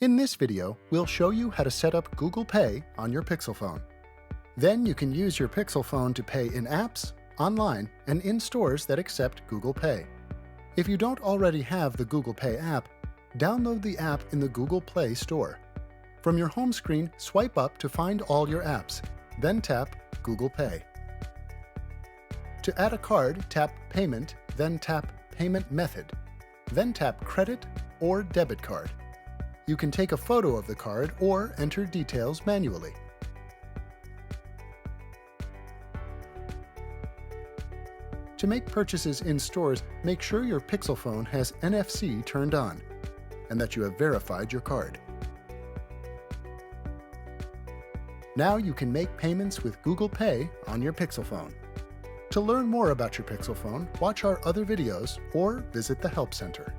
In this video, we'll show you how to set up Google Pay on your Pixel phone. Then you can use your Pixel phone to pay in apps, online, and in stores that accept Google Pay. If you don't already have the Google Pay app, download the app in the Google Play Store. From your home screen, swipe up to find all your apps, then tap Google Pay. To add a card, tap Payment, then tap Payment Method, then tap Credit or Debit Card. You can take a photo of the card or enter details manually. To make purchases in stores, make sure your Pixel phone has NFC turned on and that you have verified your card. Now you can make payments with Google Pay on your Pixel phone. To learn more about your Pixel phone, watch our other videos or visit the Help Center.